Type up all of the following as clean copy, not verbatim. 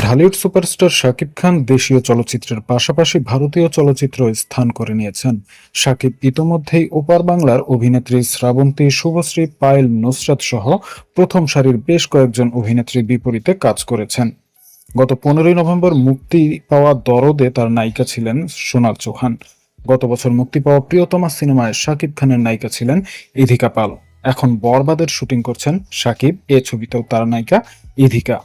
Dhallywood superstar Shakib Khan দেশীয় চলচ্চিত্রের পাশাপাশি ভারতীয় চলচ্চিত্র স্থান করে নিয়েছেন। শাকিব ইতোমধ্যেই ওপার বাংলার অভিনেত্রী শ্রাবন্তী, শুভশ্রী, পায়েল, নুসরাত সহ প্রথম সারির বেশ কয়েকজন অভিনেত্রীর বিপরীতে কাজ করেছেন। গত 15ই নভেম্বর মুক্তি পাওয়া দরদে তার নায়িকা ছিলেন সোনাল চৌহান। গত বছর মুক্তি পাওয়া প্রিয়তমা সিনেমায় শাকিব খানের নায়িকা ছিলেন ইধিকা পাল। এখন বরবাদের শুটিং করছেন শাকিব, এ ছবিতেও তার নায়িকা ইধিকা।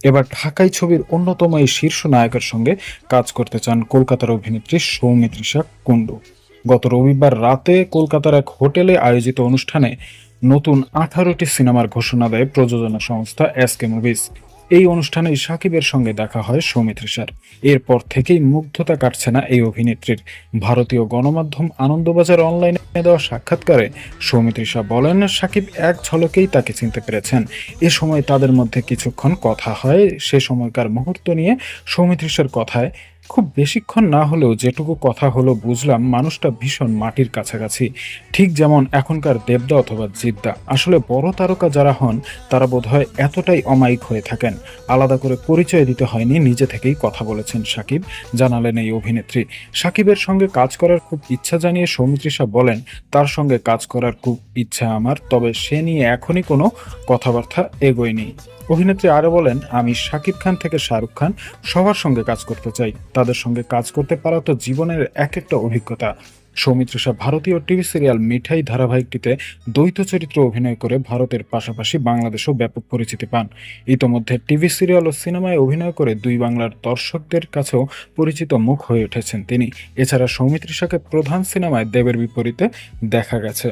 এবার ঢাকাই ছবির অন্যতম এই শীর্ষ নায়কের সঙ্গে কাজ করতে চান কলকাতার অভিনেত্রী সৌমিত্রিষা কুণ্ডু। গত রবিবার রাতে কলকাতার এক হোটেলে আয়োজিত অনুষ্ঠানে নতুন 18টি সিনেমার ঘোষণা দেয় প্রযোজনা সংস্থা এসকে মুভিজ। এই অনুষ্ঠানে সাকিবের সঙ্গে দেখা হয় সৌমিত্রিষার। এরপর থেকেই মুগ্ধতা কাটছে না এই অভিনেত্রীর। ভারতীয় গণমাধ্যম আনন্দবাজার অনলাইনে দেওয়া সাক্ষাৎকারে সৌমিত্রিষা বলেন, সাকিব এক ঝলকেই তাকে চিনতে পেরেছেন। এ সময় তাদের মধ্যে কিছুক্ষণ কথা হয়। সে সময়কার মুহূর্ত নিয়ে সৌমিত্রিষার কথায়, খুব বেশিক্ষণ না হলেও যেটুকু কথা হলো বুঝলাম মানুষটা ভীষণ মাটির কাছাকাছি, ঠিক যেমন এখনকার দেবদা অথবা জিদ্দা। আসলে বড় তারকা যারা হন তারা বোধহয় এতটাই অমায়িক হয়ে থাকেন, আলাদা করে পরিচয় দিতে হয়নি, নিজে থেকেই কথা বলেছেন সাকিব, জানালেন এই অভিনেত্রী। সাকিবের সঙ্গে কাজ করার খুব ইচ্ছা জানিয়ে সৌমিত্রিষা বলেন, তার সঙ্গে কাজ করার খুব ইচ্ছা আমার, তবে সে নিয়ে এখনই কোনো কথাবার্তা এগোয়নি। অভিনেত্রী আরো বলেন, আমি শাকিব খান থেকে শাহরুখ খান সবার সঙ্গে কাজ করতে চাই। তাদের সঙ্গে কাজ করতে পারা তো জীবনের এক একটা অভিজ্ঞতা। সৌমিত্রিষা ভারতীয় টিভি সিরিয়াল মিঠাই ধারাবাহিকটিতে দ্বৈত চরিত্রে অভিনয় করে ভারতের পাশাপাশি বাংলাদেশেও ব্যাপক পরিচিতি পান। ইতোমধ্যে টিভি সিরিয়াল ও সিনেমায় অভিনয় করে দুই বাংলার দর্শকদের কাছেও পরিচিত মুখ হয়ে উঠেছেন তিনি। এছাড়া সৌমিত্রিষাকে প্রধান সিনেমায় দেবের বিপরীতে দেখা গেছে।